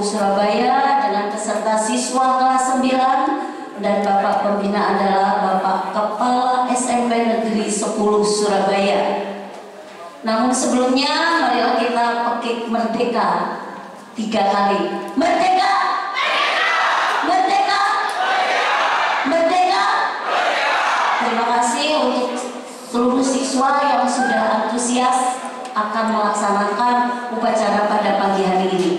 Surabaya dengan peserta siswa kelas 9 dan Bapak Pembina adalah Bapak Kepala SMP Negeri 10 Surabaya. Namun sebelumnya marilah kita pekik merdeka 3 kali. Merdeka! Merdeka! Merdeka! Terima kasih untuk seluruh siswa yang sudah antusias akan melaksanakan upacara pada pagi hari ini.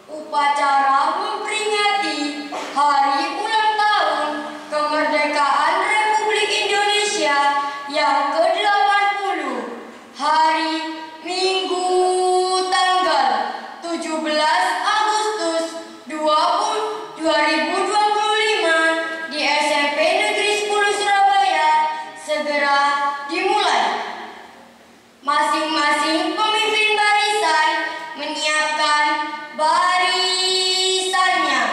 Upacara memperingati Hari Ulang Tahun Kemerdekaan Republik Indonesia yang ke-80, hari Minggu tanggal 17 Agustus 2025 di SMP Negeri 10 Surabaya segera dimulai. Masing-masing pemimpin barisan menyiapkan barisannya.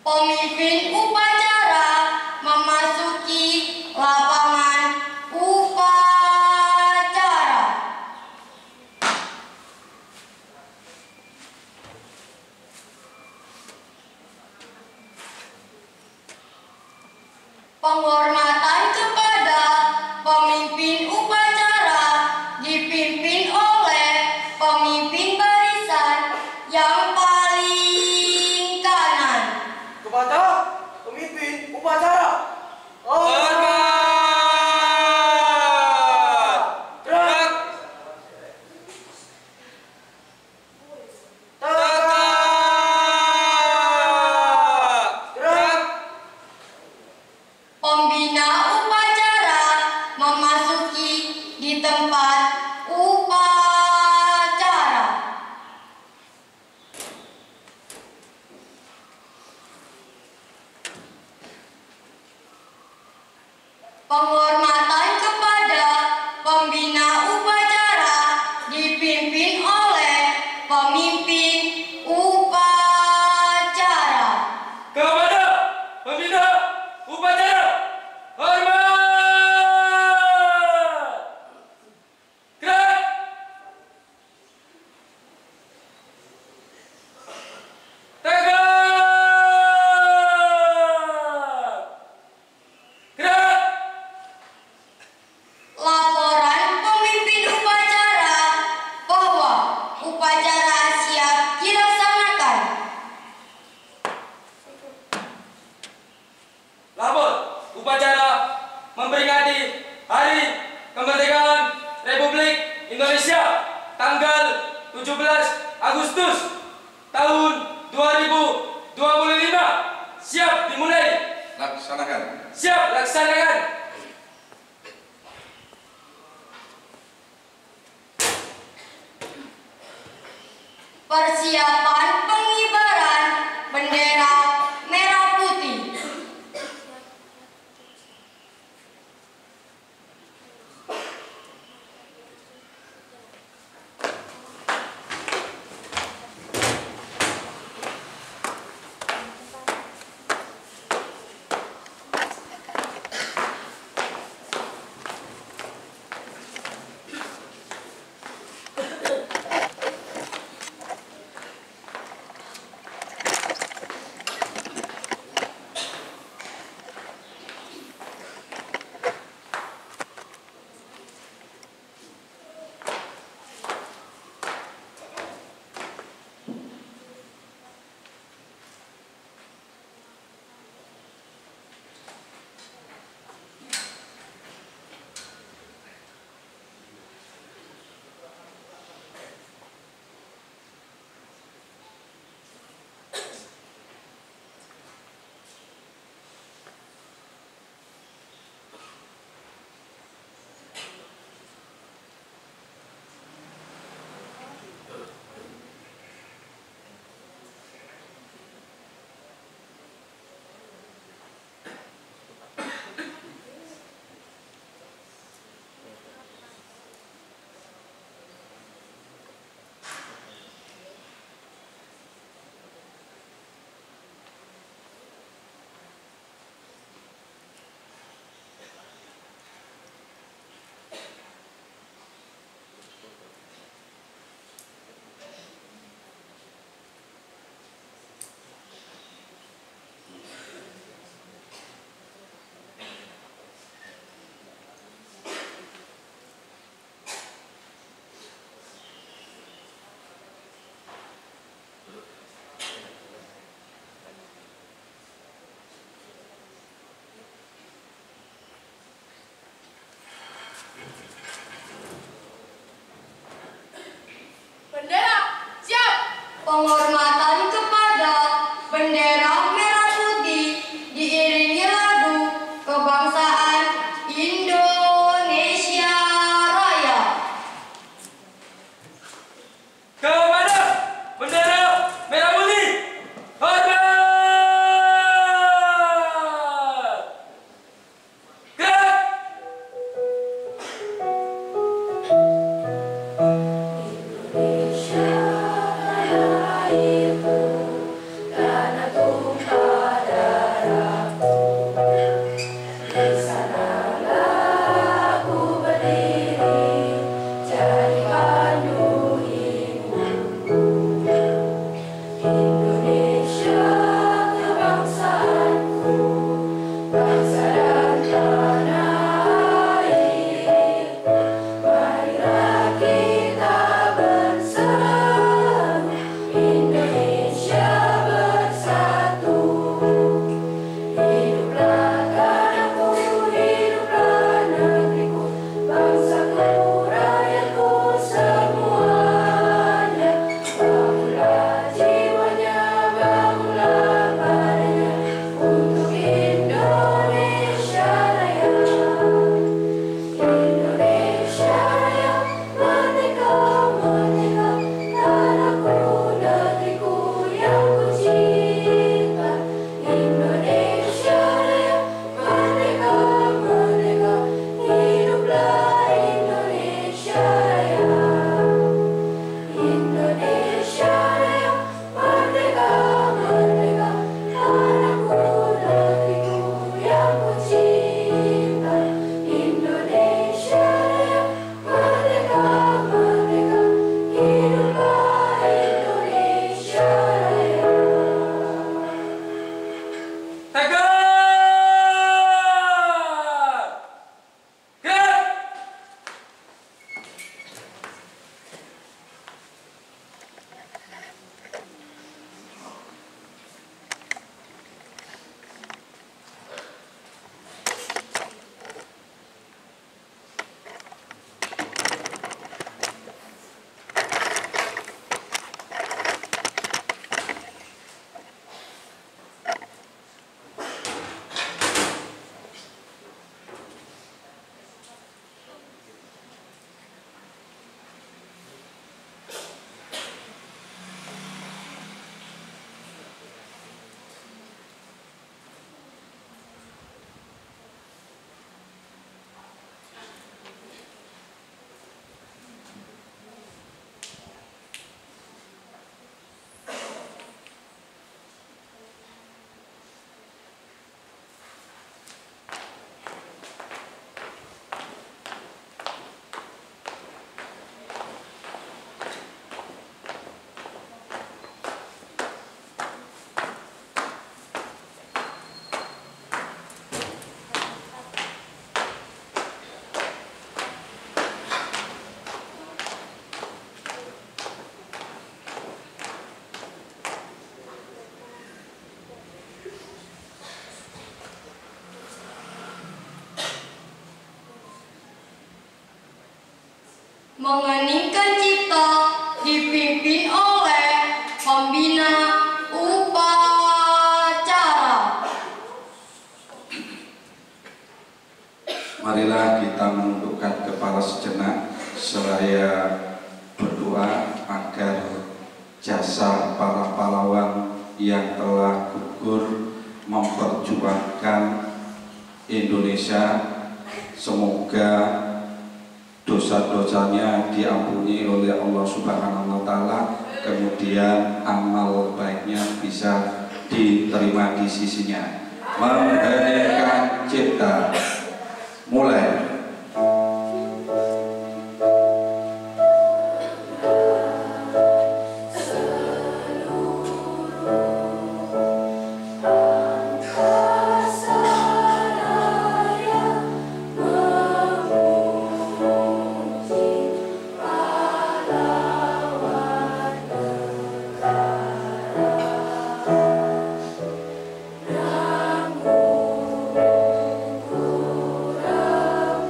Pemimpin upacara memasuki lapangan upacara. Penghormatan kepada pemimpin upacara dipimpin oleh pemimpin barisan yang paling kanan. Kepada pemimpin upacara, Hormat! Gerak! Tegak! Gerak! Pembina upacara memasuki di tempat upacara. Penghormatan kepada pembina upacara dipimpin oleh pemimpin upacara. Kepada pembina upacara, hormat! Gerak! Tegak! Gerak! Laporan pemimpin upacara bahwa upacara siap dilaksanakan. Lapor upacara memperingati Hari Kemerdekaan Republik Indonesia tanggal 17 Agustus tahun 2025. Siap dimulai. laksanakan. Siap laksanakan. Persiapan pengibaran bendera merah putih. bendera merah putih diiringi lagu kebangsaan Indonesia Raya. Kemana bendera merah putih? Hormat! Gerak! Indonesia raya airku, tanah tumpah darahku. Di sanalah aku berdiri, jadi pandu ibuku. Indonesia kebangsaanku, bangsa dan tanah air. Marilah kita bersama, Indonesia bersatu. Hiduplah tanahku, hiduplah negeriku, bangsaku, rakyatku semuanya. Bangunlah jiwanya, bangunlah badannya, untuk Indonesia Raya. Indonesia Raya, merdeka, merdeka, tanahku, negeriku yang kucinta. Indonesia Raya, merdeka, merdeka, hiduplah Indonesia Raya. Indonesia Raya, merdeka, merdeka, tanahku, negeriku yang kucinta. Indonesia Raya, merdeka, merdeka, hiduplah Indonesia Raya. Tegak! Gerak! Mengeningkan cipta dipimpin oleh pembina upacara. Marilah kita menundukkan kepala sejenak seraya berdoa agar jasa para pahlawan yang telah gugur memperjuangkan Indonesia, semoga dosa-dosanya diampuni oleh Allah Subhanahu wa Ta'ala, kemudian amal baiknya bisa diterima di sisinya. Mengheningkan cipta, mulai. Namun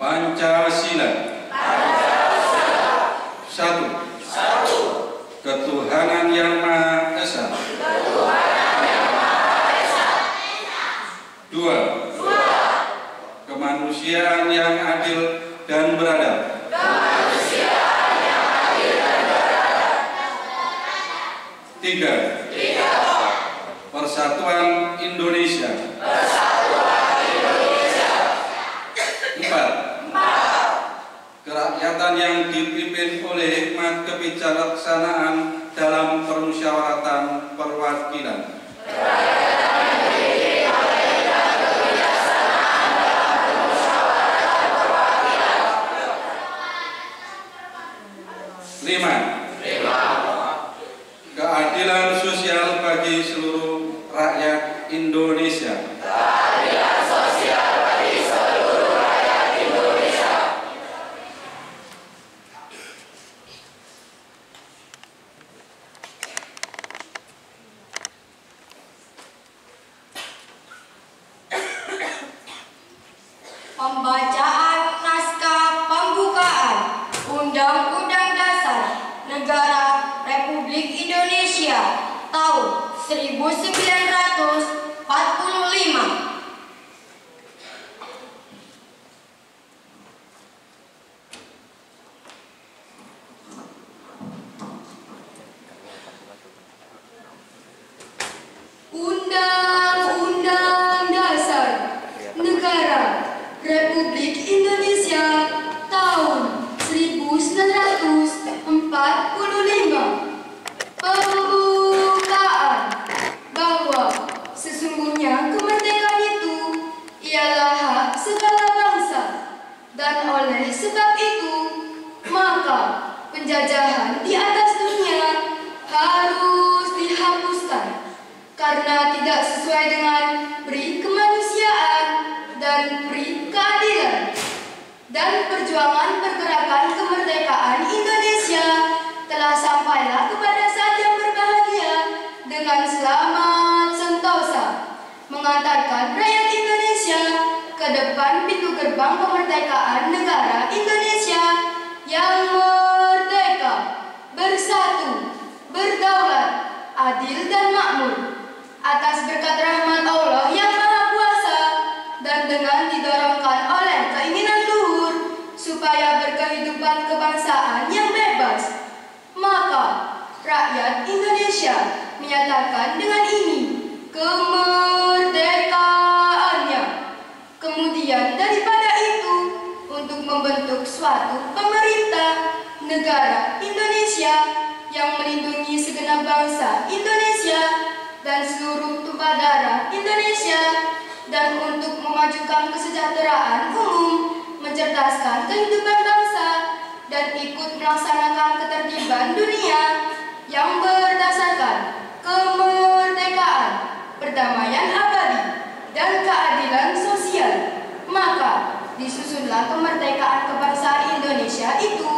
Pancasila. Satu. Ketuhanan Yang Maha Esa. Dua. Kemanusiaan yang adil dan beradab. Tiga. Persatuan Indonesia. Empat. Kerakyatan yang dipimpin oleh hikmat kebijaksanaan dalam permusyawaratan perwakilan. Lima. Keadilan sosial bagi seluruh rakyat Indonesia. Pembacaan naskah pembukaan Undang-Undang Dasar Negara Republik Indonesia tahun 1945. Undang-Undang Dasar Negara Republik Indonesia tahun 1945. Pembukaan bahwa sesungguhnya kemerdekaan itu ialah hak segala bangsa, dan oleh sebab itu maka penjajahan di atas dunia harus dihapuskan karena tidak sesuai dengan peri kemanusiaan dan peri keadilan. Dan perjuangan pergerakan kemerdekaan Indonesia telah sampailah kepada saat yang berbahagia dengan selamat sentosa, mengantarkan rakyat Indonesia ke depan pintu gerbang kemerdekaan negara Indonesia yang merdeka, bersatu, berdaulat, adil dan makmur, atas berkat rahmat Allah yang Maha Kuasa dan dengan didorongkan oleh keinginan luhur supaya berkehidupan kebangsaan yang bebas. Maka rakyat Indonesia menyatakan dengan ini kemerdekaannya. Kemudian daripada itu untuk membentuk suatu pemerintah negara Indonesia yang melindungi segenap bangsa Indonesia dan seluruh tumpah darah Indonesia, dan untuk memajukan kesejahteraan umum, mencerdaskan kehidupan bangsa, dan ikut melaksanakan ketertiban dunia yang berdasarkan kemerdekaan, perdamaian abadi, dan keadilan sosial. Maka disusunlah kemerdekaan kebangsaan Indonesia itu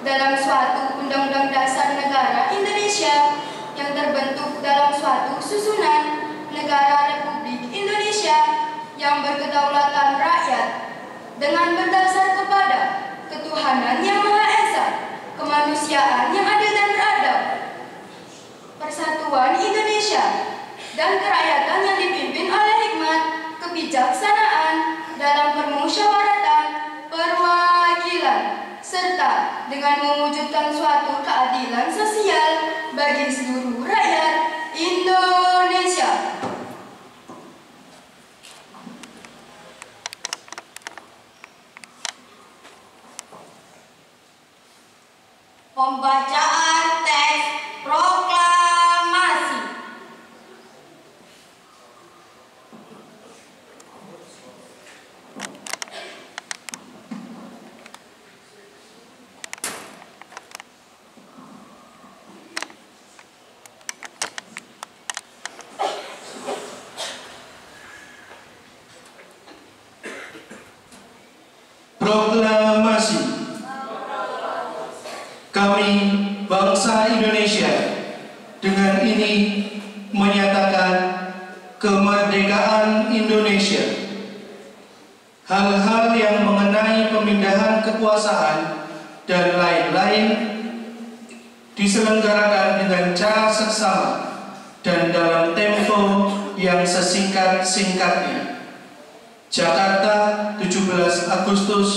dalam suatu Undang-Undang Dasar Negara Indonesia yang terbentuk dalam suatu susunan negara Republik Indonesia yang berkedaulatan rakyat dengan berdasar kepada ketuhanan yang Maha Esa, kemanusiaan yang adil dan beradab, persatuan Indonesia, dan kerakyatan yang dipimpin oleh hikmat kebijaksanaan dalam permusyawaratan perwakilan, serta dengan mewujudkan suatu keadilan sosial bagi seluruh rakyat Indonesia. Pembacaan teks proklamasi. Proklamasi. Kami, bangsa Indonesia, dengan ini menyatakan kemerdekaan Indonesia. hal-hal yang mengenai pemindahan kekuasaan dan lain-lain diselenggarakan dengan cara seksama dan dalam tempo yang sesingkat-singkatnya. Jakarta, 17 Agustus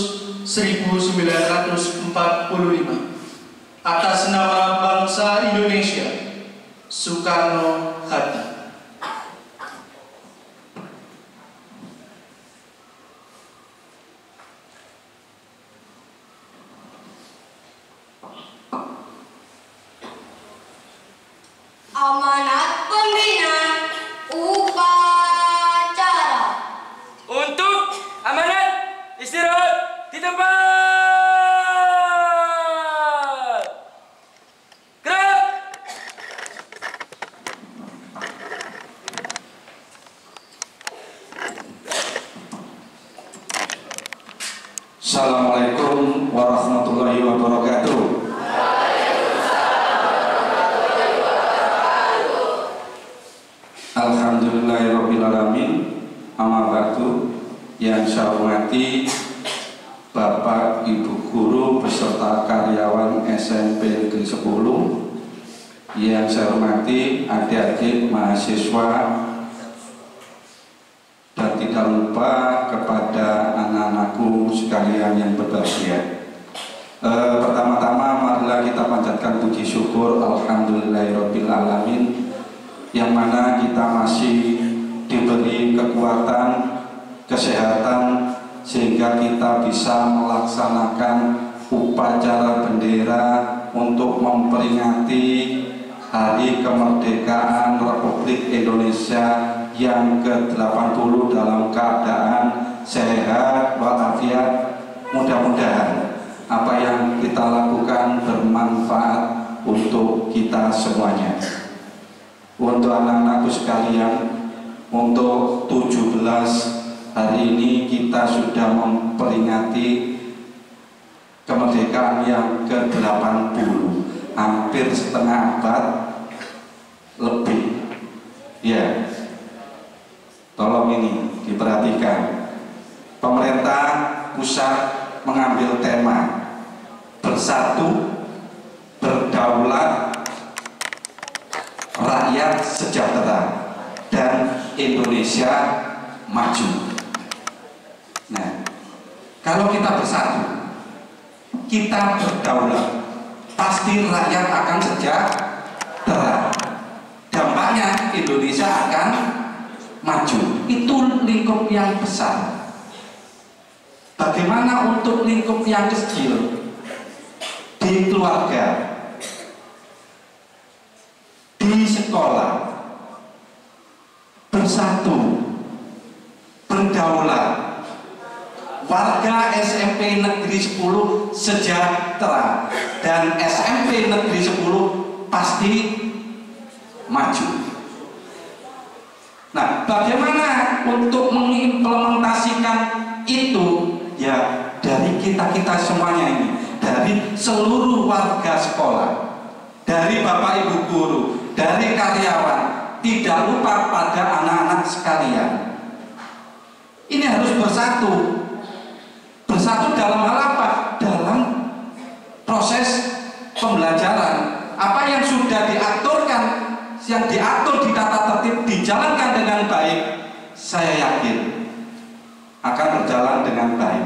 1945. Atas nama bangsa Indonesia, Soekarno-Hatta. Amanat pembina upacara. Untuk amanat istirahat di tempat. Gerak. Assalamualaikum warahmatullahi wabarakatuh. Alhamdulillahirrabbilalamin. Amma ba'du. Yang saya hormati Bapak Ibu Guru beserta karyawan SMP Negeri 10. Yang saya hormati adik-adik mahasiswa, dan tidak lupa kepada anak-anakku sekalian yang berbahagia. Pertama-tama marilah kita panjatkan puji syukur Alhamdulillahirrabbilalamin, yang mana kita masih diberi kekuatan, kesehatan, sehingga kita bisa melaksanakan upacara bendera untuk memperingati Hari Kemerdekaan Republik Indonesia yang ke-80 dalam keadaan sehat walafiat. Mudah-mudahan apa yang kita lakukan bermanfaat untuk kita semuanya. Untuk anak-anakku sekalian, untuk 17 hari ini kita sudah memperingati kemerdekaan yang ke-80, hampir setengah abad lebih. Ya, tolong ini diperhatikan. Pemerintah pusat mengambil tema bersatu, berdaulat, rakyat sejahtera, dan Indonesia maju. Nah, kalau kita bersatu, kita berdaulat, pasti rakyat akan sejahtera. Dampaknya Indonesia akan maju. Itu lingkup yang besar. Bagaimana untuk lingkup yang kecil? Di keluarga, di sekolah, bersatu, berdaulat, warga SMP Negeri 10 sejahtera, dan SMP Negeri 10 pasti maju. Nah, bagaimana untuk mengimplementasikan itu? Ya, dari kita-kita semuanya ini, dari seluruh warga sekolah, dari Bapak Ibu guru, dari karyawan, tidak lupa pada anak-anak sekalian. Ini harus bersatu. Bersatu dalam hal apa? Dalam proses pembelajaran. Apa yang sudah diaturkan, yang diatur di tata tertib, dijalankan dengan baik, saya yakin akan berjalan dengan baik.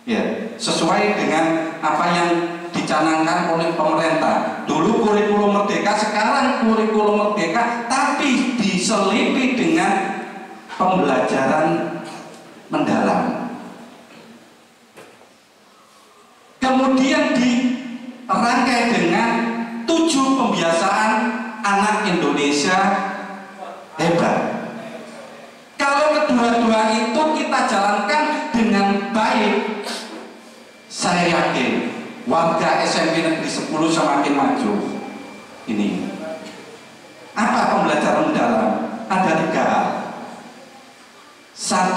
Ya, sesuai dengan apa yang dicanangkan oleh pemerintah. Dulu kurikulum merdeka, sekarang kurikulum merdeka, tapi diselipi dengan pembelajaran mendalam. Kemudian dirangkai dengan 7 pembiasaan anak Indonesia hebat. Kalau kedua-dua itu kita jalankan dengan baik, saya yakin warga SMP Negeri 10 semakin maju. Ini apa pembelajaran mendalam? Ada 3 hal. 1,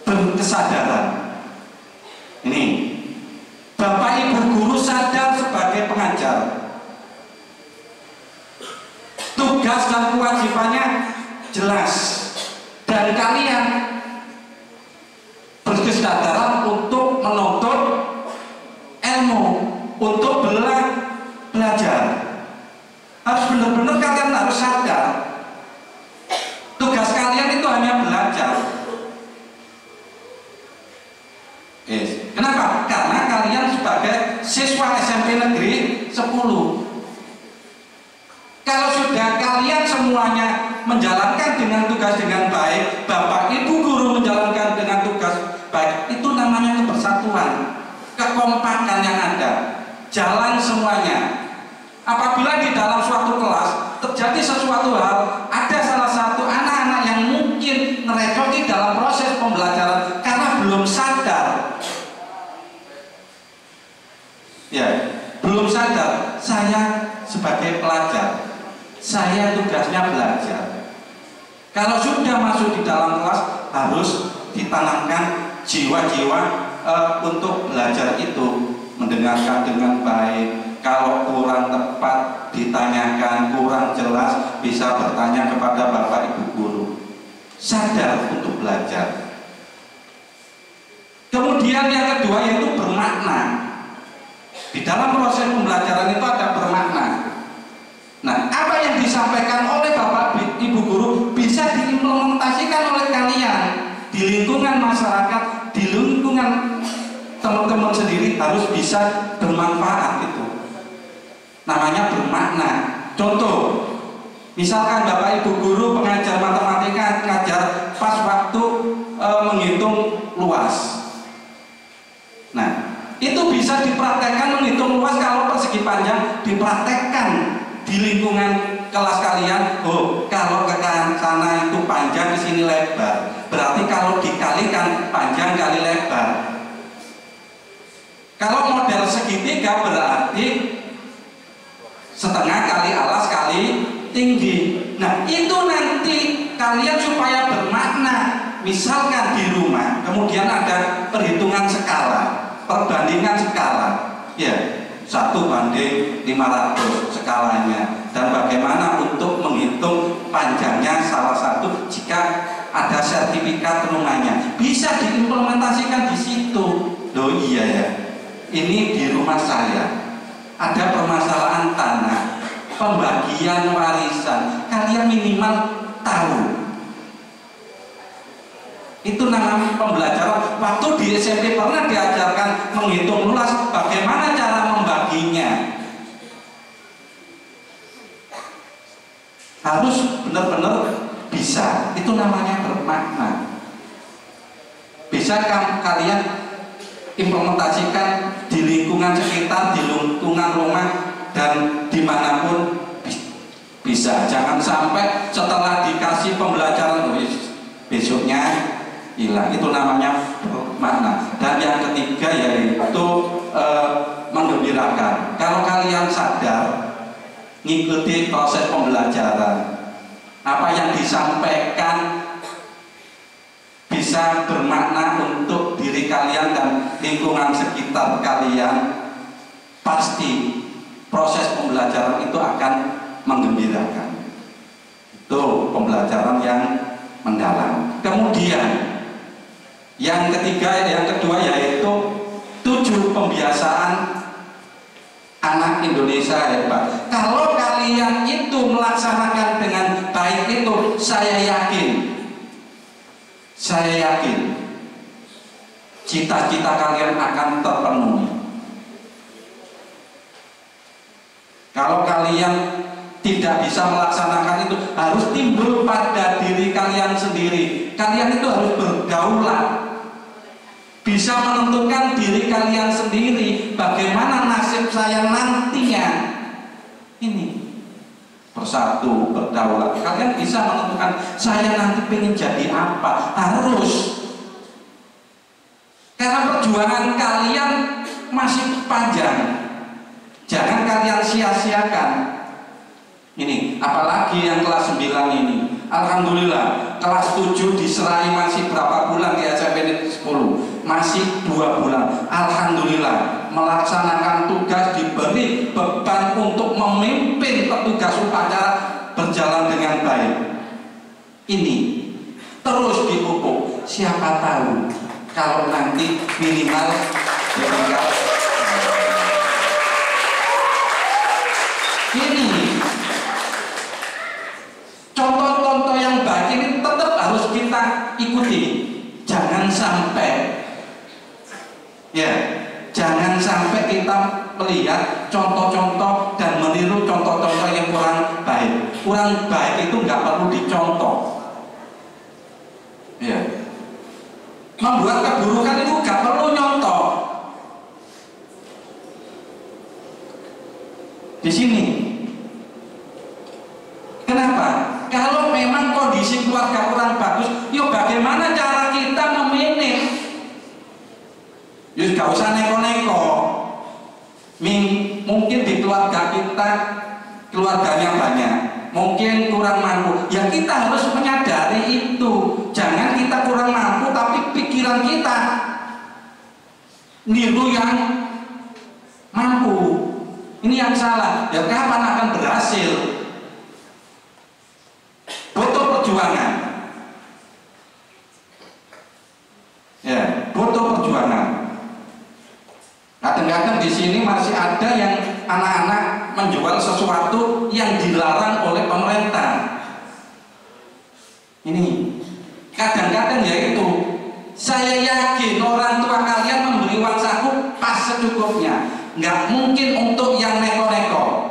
berkesadaran. Ini Bapak Ibu guru sadar sebagai pengajar, tugas dan kewajibannya jelas, dan kalian kesadaran untuk menuntut ilmu, untuk belajar. Harus benar-benar kalian harus sadar. Tugas kalian itu hanya belajar. Kenapa? Karena kalian sebagai siswa SMP Negeri 10. Kalau sudah kalian semuanya menjalankan dengan tugas dengan baik, Bapak Ibu guru menjalankan dengan tugas baik, itu namanya kebersatuan, kekompakan yang ada, jalan semuanya. Apabila di dalam suatu kelas terjadi sesuatu hal, ada salah satu anak-anak yang mungkin merekodi dalam proses pembelajaran karena belum sadar, ya, belum sadar, saya sebagai pelajar, saya tugasnya belajar. Kalau sudah masuk di dalam kelas, harus ditanamkan jiwa-jiwa untuk belajar itu, mendengarkan dengan baik. Kalau kurang tepat ditanyakan, kurang jelas bisa bertanya kepada Bapak Ibu guru. Sadar untuk belajar. Kemudian yang kedua yaitu bermakna. Di dalam proses pembelajaran itu ada bermakna. Nah, apa yang disampaikan oleh Bapak Ibu guru bisa diimplementasikan oleh kalian di lingkungan masyarakat, di lingkungan teman-teman sendiri, harus bisa bermanfaat itu. Namanya bermakna. Contoh, misalkan Bapak Ibu guru pengajar matematika ngajar pas waktu menghitung luas. Nah, itu bisa dipraktekkan menghitung luas kalau persegi panjang dipraktekkan di lingkungan kelas kalian. Oh, kalau ke sana itu panjang, di sini lebar. Berarti kalau dikalikan panjang kali lebar. Kalau model segitiga berarti setengah kali alas kali tinggi. Nah, itu nanti kalian supaya bermakna. Misalkan di rumah kemudian ada perhitungan skala, perbandingan skala, ya, 1:500 skalanya, dan bagaimana untuk menghitung panjangnya salah satu jika ada sertifikat rumahnya, bisa diimplementasikan di situ. Loh iya ya, ini di rumah saya ada permasalahan tanah, pembagian warisan, kalian minimal tahu. Itu namanya pembelajaran. Waktu di SMP pernah diajarkan menghitung luas, bagaimana cara membaginya. Harus benar-benar bisa. Itu namanya bermakna. Bisa kalian implementasikan di lingkungan sekitar, di lingkungan rumah, dan dimanapun bisa. Jangan sampai setelah dikasih pembelajaran besoknya hilang. Itu namanya makna. Dan yang ketiga yaitu menggembirakan. Kalau kalian sadar ngikuti proses pembelajaran, apa yang disampaikan bisa bermakna untuk diri kalian dan lingkungan sekitar kalian, pasti proses pembelajaran itu akan menggembirakan. Itu pembelajaran yang mendalam. Kemudian yang kedua yaitu 7 pembiasaan anak Indonesia hebat. Kalau kalian itu melaksanakan dengan baik itu, saya yakin cita-cita kalian akan terpenuhi. Kalau kalian tidak bisa melaksanakan itu, harus timbul pada diri kalian sendiri. Kalian itu harus berdaulat, bisa menentukan diri kalian sendiri bagaimana nasib saya nantinya. Ini bersatu, berdaulat. Kalian bisa menentukan saya nanti pengen jadi apa. Harus, karena perjuangan kalian masih panjang. Jangan kalian sia-siakan. Ini apalagi yang kelas 9 ini. Alhamdulillah, kelas 7 diserai masih berapa bulan di SMP 10? Masih 2 bulan. Alhamdulillah, melaksanakan tugas, diberi beban untuk memimpin petugas upacara berjalan dengan baik. Ini terus dipupuk. Siapa tahu kalau nanti minimal tingkat ini. Contoh-contoh yang baik ini tetap harus kita ikuti. Jangan sampai jangan sampai kita melihat contoh-contoh dan meniru contoh-contoh yang kurang baik. Kurang baik itu nggak perlu dicontoh. Membuat keburukan itu nggak perlu nyontoh. Di sini. Kenapa? Kalau memang kondisi keluarga kurang bagus, yuk bagaimana cara kita memanage? Yuk gak usah neko-neko. Mungkin di keluarga kita keluarganya banyak, mungkin kurang mampu. Ya kita harus menyadari itu. Jangan kita kurang mampu tapi pikiran kita niru yang mampu. Ini yang salah. Ya kapan akan berhasil? Butuh perjuangan. Butuh perjuangan. Kadang-kadang di sini masih ada yang anak-anak menjual sesuatu yang dilarang oleh pemerintah. Ini kadang-kadang yaitu saya yakin orang tua kalian memberi uang saku pas secukupnya, nggak mungkin untuk yang neko-neko.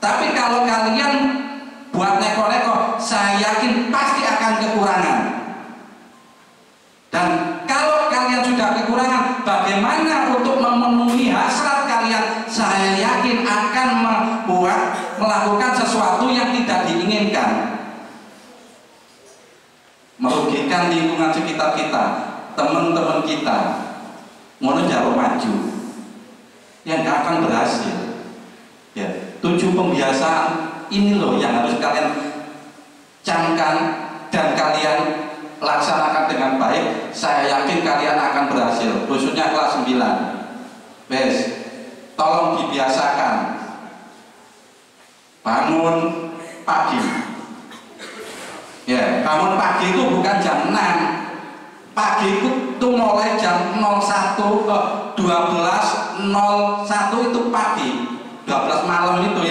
Tapi kalau kalian buat neko-neko, saya yakin pasti akan kekurangan. Dan kalau kalian sudah kekurangan, bagaimana untuk memenuhi hasrat kalian? Saya yakin akan melakukan sesuatu yang tidak diinginkan, merugikan lingkungan sekitar kita, teman-teman kita, ngono jauh maju, yang gak akan berhasil. 7 pembiasaan ini loh yang harus kalian camkan dan kalian laksanakan dengan baik. Saya yakin kalian akan berhasil, khususnya kelas 9. Tolong dibiasakan bangun pagi. Bangun pagi itu bukan jam 6. Pagi itu mulai jam 12.01 itu pagi. 12 malam itu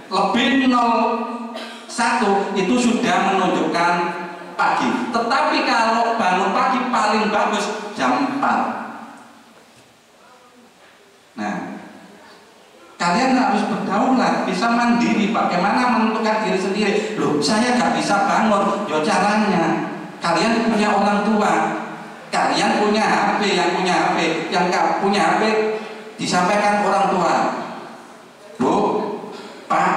lebih 01 itu sudah menunjukkan pagi. Tetapi kalau bangun pagi paling bagus jam 4. Nah, kalian harus berdaulat, bisa mandiri. Bagaimana menentukan diri sendiri? Loh, saya gak bisa bangun. Yo caranya, kalian punya orang tua, kalian punya HP, yang punya HP, yang gak punya HP disampaikan orang tua. Bu, Pak,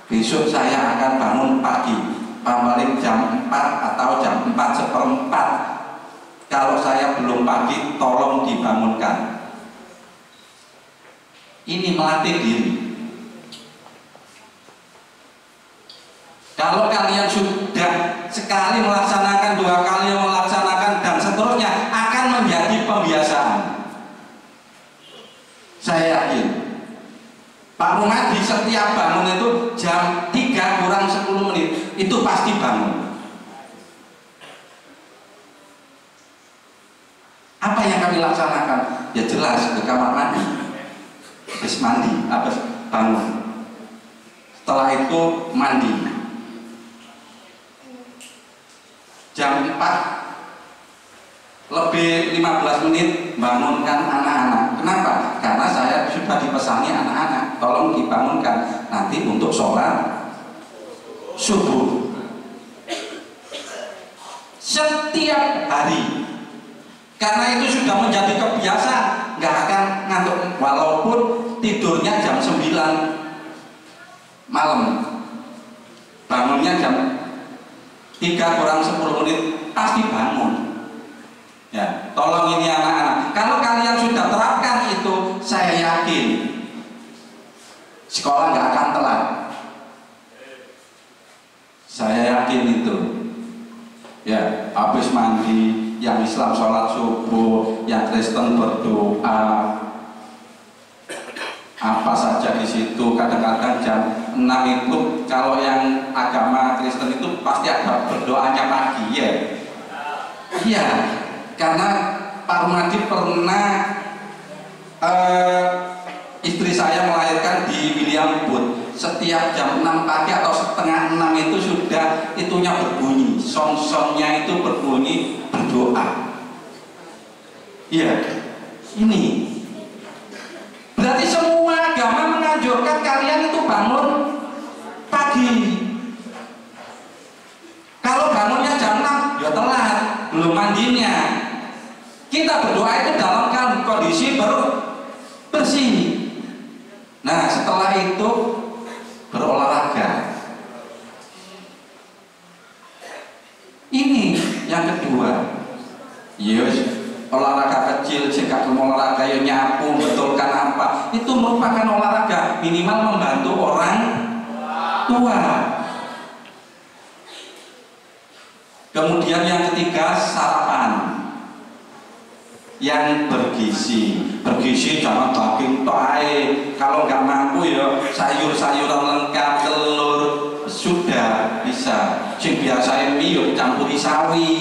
besok saya akan bangun pagi, paling jam 4 atau jam 4:04. Kalau saya belum pagi, tolong dibangunkan. Ini melatih diri. Kalau kalian sudah sekali melaksanakan, 2 kali melaksanakan, dan seterusnya, akan menjadi pembiasaan. Saya yakin Pak Rumadi setiap bangun itu jam 3 kurang 10 menit itu pasti bangun. Apa yang kami laksanakan? Ya jelas, ke kamar mandi, habis mandi, habis bangun, setelah itu mandi. Jam 4 lebih 15 menit bangunkan anak-anak. Kenapa? Karena saya sudah dipesani anak-anak, tolong dibangunkan nanti untuk sholat subuh. Setiap hari. Karena itu sudah menjadi kebiasaan, nggak akan ngantuk walaupun tidurnya jam 9 malam, bangunnya jam 3 kurang 10 menit pasti bangun. Ya, tolong ini anak-anak. Kalau kalian sudah terapkan itu, saya yakin sekolah nggak akan telat. Saya yakin itu. Ya, habis mandi, yang Islam sholat subuh, yang Kristen berdoa, apa saja di situ. Kadang-kadang jam 6 itu kalau yang agama Kristen itu pasti ada berdoanya pagi ya. Iya, karena Pak Rumadi pernah istri saya melahirkan di William Booth. Setiap jam 6 pagi atau setengah 6 itu sudah itunya berbunyi, song-songnya itu berbunyi berdoa. Iya, ini berarti semua agama menganjurkan kalian itu bangun pagi. Kalau bangunnya jam 6 ya telat, belum mandinya. Kita berdoa itu dalam kondisi bersih. Nah, setelah itu berolahraga. Ini yang kedua. Yes, olahraga kecil, jika olahraga yang nyapu, betulkan apa, itu merupakan olahraga, minimal membantu orang tua. Kemudian yang ketiga, sarapan yang bergizi. Bergizi jangan daging toai. Kalau nggak mampu ya sayur-sayuran lengkap, telur sudah bisa. Sing biasa mie campuri sawi,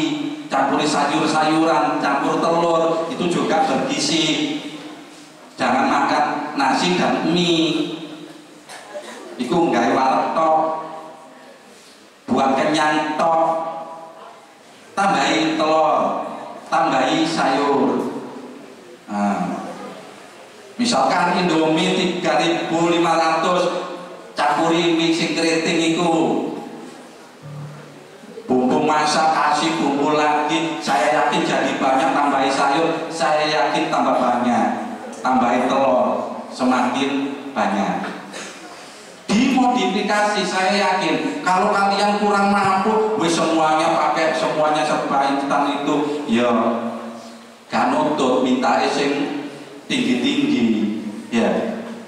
campuri sayur-sayuran, campur telur, itu juga bergizi. Jangan makan nasi dan mie. Iku nggak wareg tok, buang kenyang tok. Tambahi telur, tambahi sayur. Nah, misalkan Indomie 3.500 campuri mie sing keriting iku, bumbu masak kasih bumbu lagi, saya yakin jadi banyak. Tambahi sayur, saya yakin tambah banyak. Tambahi telur, semakin banyak. Dimodifikasi, saya yakin kalau kalian kurang mampu, semuanya pakai, semuanya serba instan itu, ya gak nutut, minta sing tinggi-tinggi, ya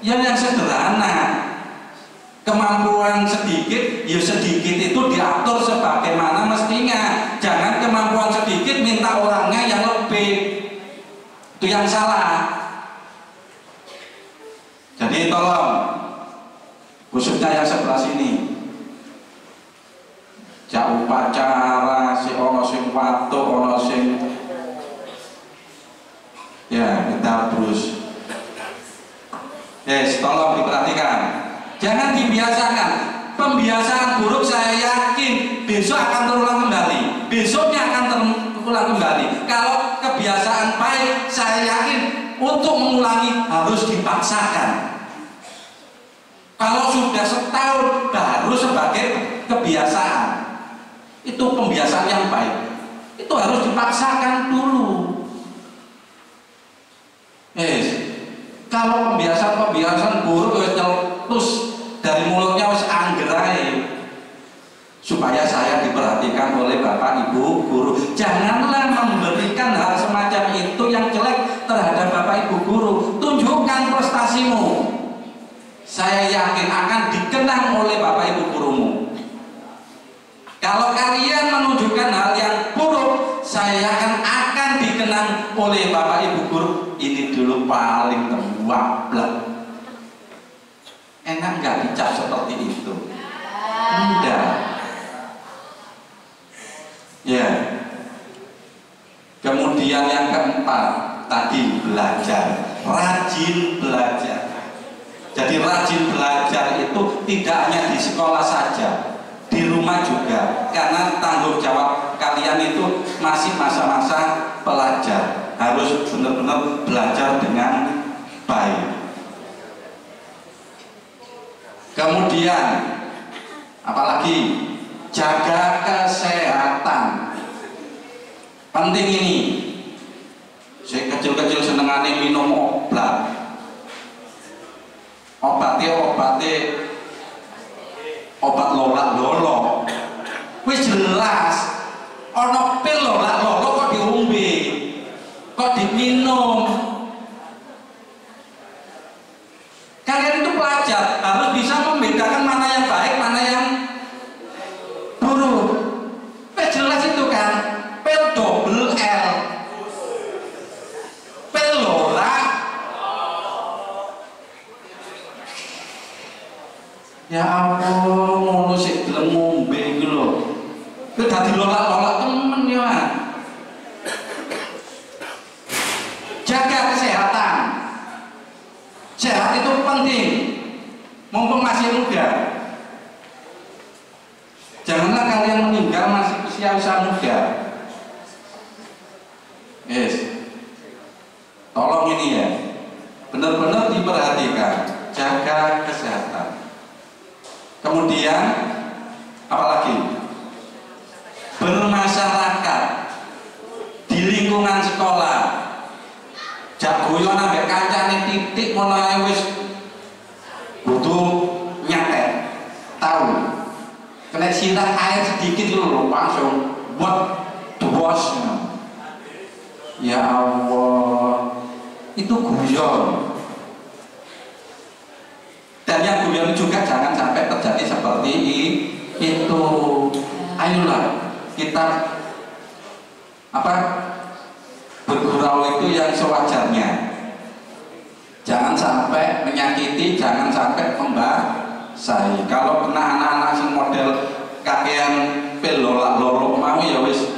yang sederhana. Kemampuan sedikit, ya sedikit itu diatur sebagaimana mestinya. Jangan kemampuan sedikit minta orangnya yang lebih, itu yang salah. Jadi tolong, khususnya yang sebelah sini, jak upacara si ono sing watu, ono sing ya kita terus. Yes, tolong diperhatikan, jangan dibiasakan. Pembiasaan buruk saya yakin besok akan terulang kembali, besoknya akan terulang kembali. Kalau kebiasaan baik, saya yakin untuk mengulangi harus dipaksakan. Kalau sudah setahun baru sebagai kebiasaan, itu pembiasaan yang baik, itu harus dipaksakan dulu. Kalau pembiasaan buruk terus dari mulutnya wis anggerai, supaya saya diperhatikan oleh Bapak Ibu guru. Janganlah memberikan hal semacam itu yang jelek terhadap Bapak Ibu guru. Tunjukkan prestasimu. Saya yakin akan dikenang oleh Bapak Ibu gurumu. Kalau kalian menunjukkan hal yang buruk, saya akan dikenang oleh Bapak Ibu guru. Ini dulu paling terwablek. Enak nggak dicap seperti itu? Enggak. Ya. Kemudian yang keempat, tadi belajar, rajin belajar. Jadi rajin belajar itu tidak hanya di sekolah saja, di rumah juga. Karena tanggung jawab kalian itu masih masa-masa pelajar, harus benar-benar belajar dengan baik. Kemudian apalagi jaga kesehatan. Penting ini. Saya kecil-kecil senengane minum obat. Obat lolak-lolo. Wis jelas ono pil lolak-lolo kok diombe, kok diminum. Kalian itu pelajar harus bisa membedakan mana yang baik, mana yang buruk. Wis jelas itu kan, pil double L, pil lolak. Ya ampun, ngono sik gelem ngombe iki lho. Ku dadi lolak-lolak temen ya. masih muda. Janganlah kalian meninggal masih usia muda. Yes. Tolong ini ya, benar-benar diperhatikan, jaga kesehatan. Kemudian apalagi? Bermasyarakat di lingkungan sekolah. Jak guyon ambek kancane titik mulai wis butuh nyatet. Tahu. Kena siram air sedikit dulu langsung buat debos. Ya Allah, itu guyon. Dan yang guyon juga jangan sampai terjadi seperti itu. Ayolah kita bergurau itu yang sewajarnya. Jangan sampai menyakiti, jangan sampai membasahi. Kalau kena anak-anak sing model kakean pelolak-lolok mau ya wis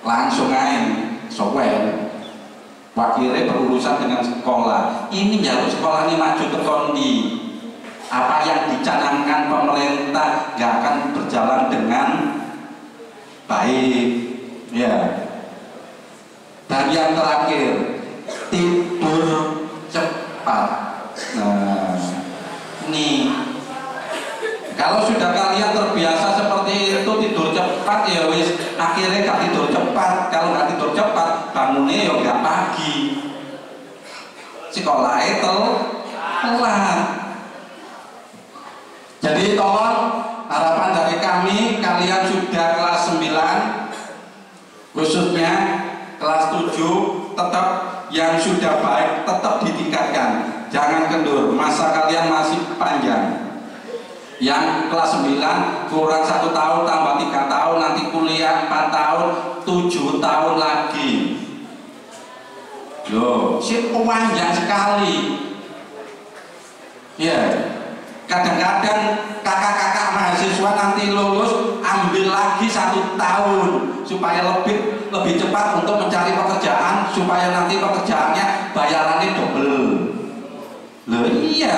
langsung aja sowel. Wakilnya berurusan dengan sekolah. Ini jalur sekolah ini maju ke kondi. Apa yang dicanangkan pemerintah gak akan berjalan dengan baik. Ya. Dan yang terakhir, tidur cepat. Nah, ini kalau sudah kalian terbiasa seperti itu tidur cepat ya wis akhirnya gak tidur cepat. Kalau gak tidur cepat bangunnya ya gak pagi. Sekolahnya telat. Jadi tolong harapan dari kami, kalian sudah kelas 9 khususnya kelas 7 tetap yang sudah baik tetap ditingkatkan, jangan kendur, masa kalian masih panjang. Yang kelas 9 kurang 1 tahun tambah 3 tahun, nanti kuliah 4 tahun 7 tahun lagi. Loh, panjang sekali. Ya, kadang-kadang kakak-kakak mahasiswa nanti lulus ambil lagi 1 tahun supaya lebih cepat untuk mencari pekerjaan, supaya nanti pekerjaannya bayarannya double. Loh iya,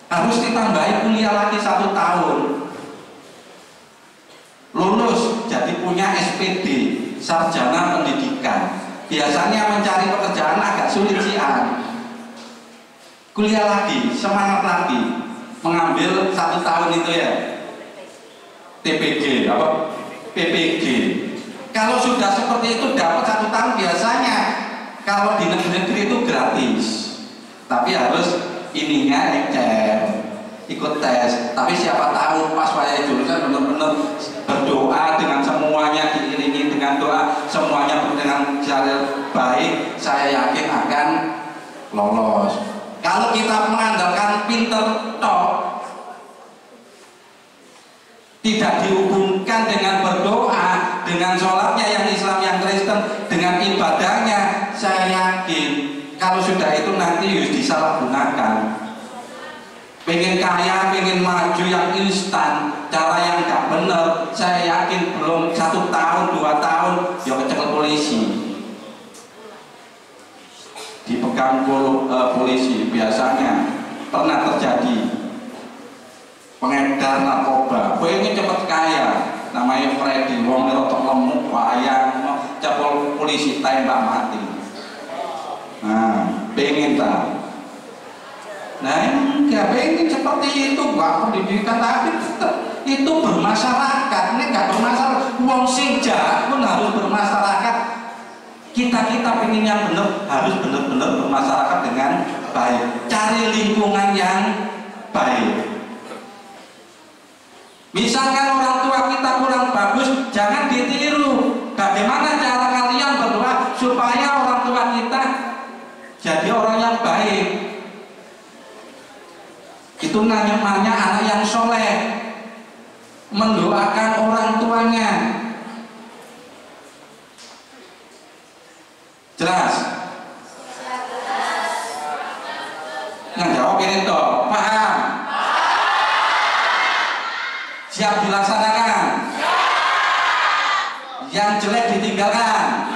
harus ditambahi kuliah lagi 1 tahun. Lulus jadi punya SPD, sarjana pendidikan. Biasanya mencari pekerjaan agak sulit sih. Kuliah lagi, semangat lagi, mengambil 1 tahun itu ya, TPG apa PPG. Kalau sudah seperti itu dapat 1 tahun biasanya. Kalau di negeri-negeri itu gratis, tapi harus ininya encer, ikut tes. Tapi siapa tahu pas saya jurusan benar-benar berdoa dengan semuanya, diiringi dengan doa, semuanya dengan jalur baik, saya yakin akan lolos. Kalau kita mengandalkan pinter tok, tidak dihubungkan dengan berdoa, dengan sholatnya yang Islam yang Kristen, dengan ibadahnya, saya yakin kalau sudah itu nanti harus disalahgunakan. Pengen kaya, pengen maju yang instan, cara yang gak bener, saya yakin belum 1 tahun, 2 tahun, ya kecekel polisi. Dipegang polisi biasanya pernah terjadi pengedar narkoba. Pengen cepet kaya, namanya Freddy, wong rotok lemuk, wayang, cepol polisi tembak mati. Nah, pengen tak? Nah, enggak pengen seperti itu, gak pendidikan tapi itu bermasyarakat. Ini gak bermasyarakat. Wong sing jahat pun harus bermasyarakat. Kita pengen yang benar, harus benar-benar bermasyarakat dengan baik. Cari lingkungan yang baik. Misalkan orang tua kita kurang bagus, jangan ditiru. Bagaimana cara kalian berdoa supaya orang tua kita jadi orang yang baik? Itu namanya anak yang soleh, mendoakan orang tuanya. Jelas? Yang jawab ini toh, paham? Siap dilaksanakan? Yang jelek ditinggalkan?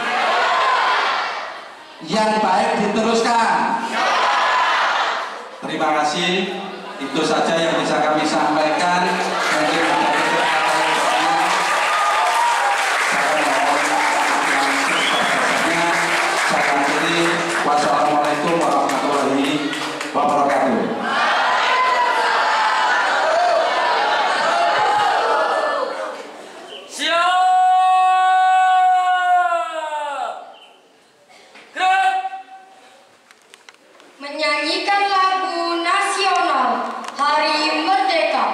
Yang baik diteruskan? Terima kasih. Itu saja yang bisa kami sampaikan. Mungkin ada wassalamualaikum warahmatullahi wabarakatuh. Siap. Gerak. Menyanyikan lagu nasional Hari Merdeka.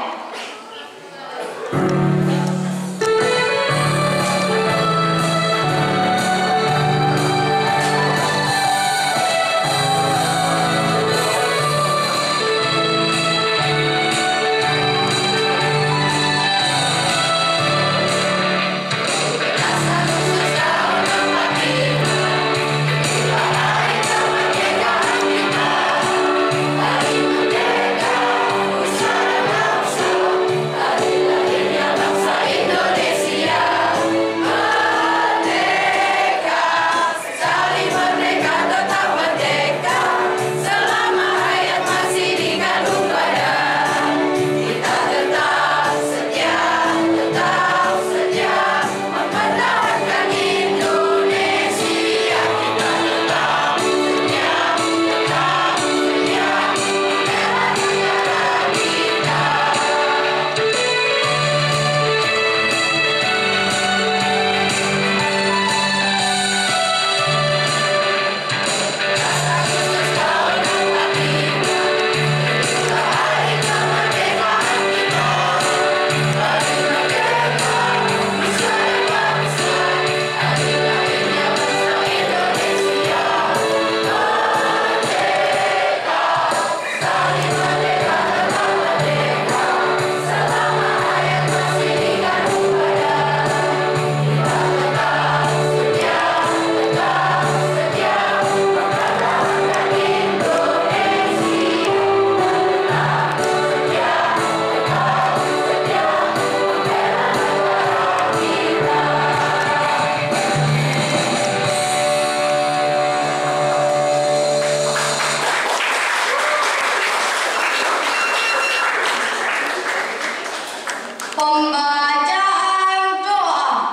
Pembacaan doa.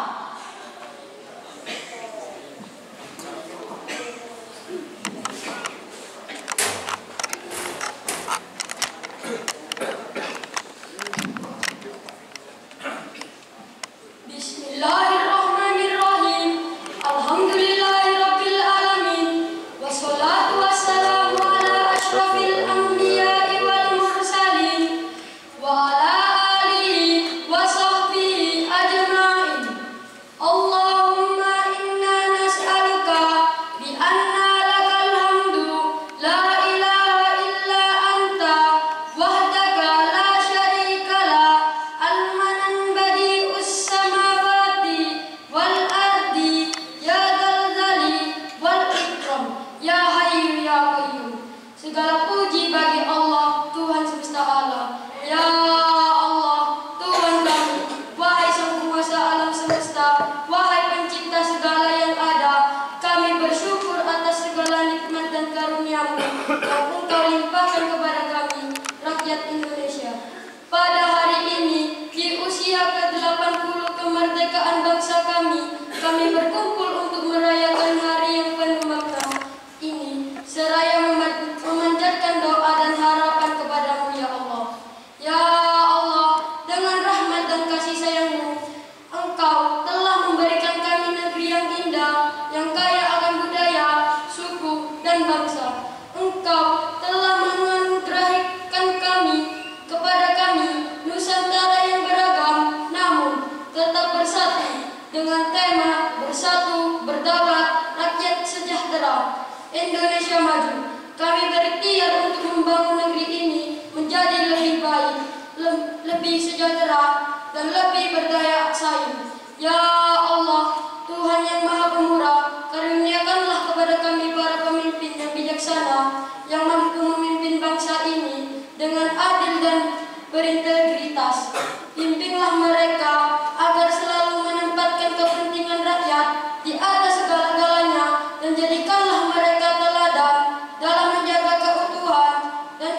Bismillahirrahmanirrahim. Alhamdulillahirabbil alamin. Wassalatu wassalamu ala asyrafil anbiya'i wal mursalin wa ala alihi wa sahbihi ajma'in. Allahumma inna nas'aluka bi anna lakal hamdu la ilaha illa anta wahdaka la syarika la al-manan badi'us samawati wal ardi ya dzal jalali wal ikram ya hayyu ya qayyum. Segala puji bagi Allah Tuhan semesta alam. Ya Allah, Tuhan kami, wahai Sang Penguasa alam semesta, wahai pencipta segala yang ada, kami bersyukur atas segala nikmat dan karunia-Mu yang Engkau limpahkan kepada kami, rakyat Indonesia. Pada hari ini, di usia ke-80 kemerdekaan bangsa kami berkumpul untuk merayakan hari yang penuh makna ini, seraya memanjatkan doa dan harapan kepada-Mu ya Allah. Ya Allah, dengan rahmat dan kasih sayang-Mu, Engkau telah memberikan kami negeri yang indah, yang kaya akan budaya, suku, dan bangsa. Engkau telah menganugerahikan kepada kami Nusantara yang beragam, namun tetap bersatu dengan tema bersatu, berdaulat, rakyat sejahtera, Indonesia maju. Kami berikhtiar untuk membangun negeri ini menjadi lebih baik, lebih sejahtera, dan lebih berdaya saing. Ya Allah, Tuhan yang Maha Pemurah, karuniakanlah kepada kami para pemimpin yang bijaksana, yang mampu memimpin bangsa ini dengan adil dan berintegritas. Bimbinglah mereka agar selalu menempatkan kepentingan rakyat di atas segala-galanya, dan jadikanlah mereka teladan dalam menjaga keutuhan dan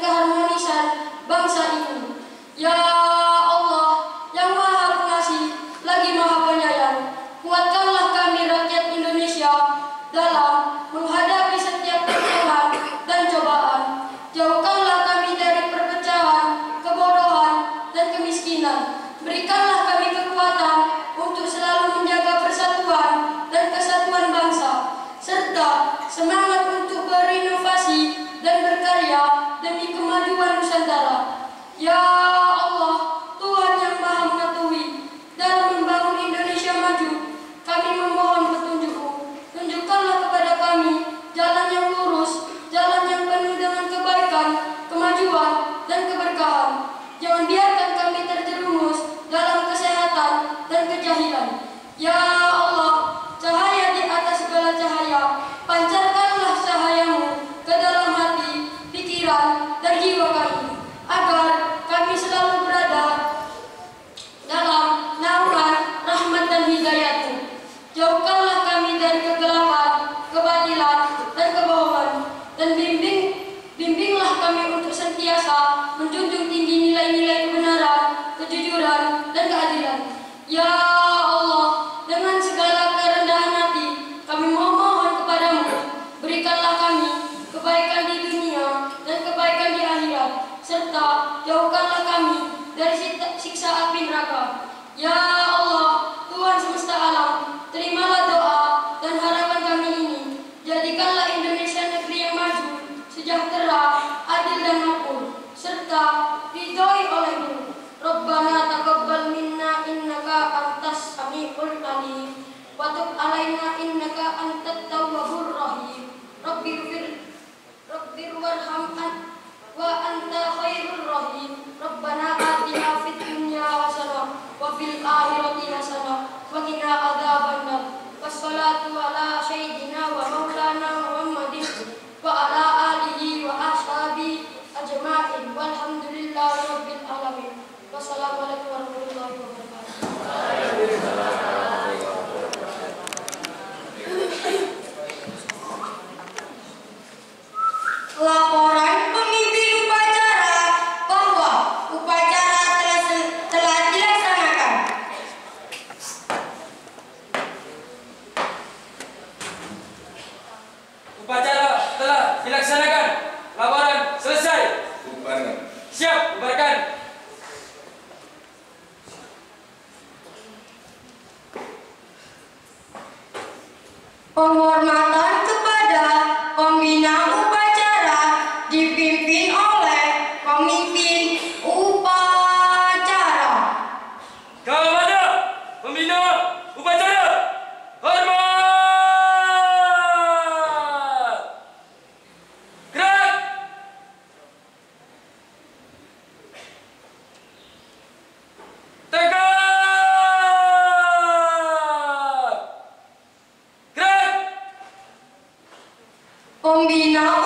Ya Allah, cahaya di atas segala cahaya, pancarkanlah cahayamu ke dalam hati, pikiran, dan jiwa kami, agar kami selalu berada dalam naungan rahmat dan hidayat-Mu. Jauhkanlah kami dari kegelapan, kebatilan, dan kebohongan, dan bimbinglah kami untuk senantiasa menjunjung tinggi nilai-nilai kebenaran, kejujuran, dan keadilan. Ya Allah, dengan segala kerendahan hati, kami memohon kepadamu, berikanlah kami kebaikan di dunia dan kebaikan di akhirat, serta jauhkanlah kami dari siksa api neraka. Ya Allah, Tuhan semesta alam, terimalah doa dan harapan kami ini. Jadikanlah Indonesia negeri yang maju, sejahtera, adil dan makmur, serta ridhoi oleh-Mu. Rabbana taqabbal minna innaka antas samiul alim wa tub alaina innaka antat tawwabur rahim. Rabbir warham wa anta khairur rahim. Rabbana atina fid dunya hasanah wa fil akhirati hasanah wa qina adzabannar. Wassalatu ala sayyidina wa maulana Muhammadin wa ala alihi wa ashabi ajma'in walhamdulillahi rabbil alamin. Wassalamualaikum warahmatullahi wabarakatuh. Laporan pemimpin upacara bahwa upacara telah dilaksanakan. Upacara telah dilaksanakan. Laporan selesai. Bubarkan. Siap, bubarkan. Penghormatan kepada pembina upacara dipimpin oleh pemimpin upacara. Kepada pembina upacara, hormat. Gerak. Tegak. Gerak. Pembina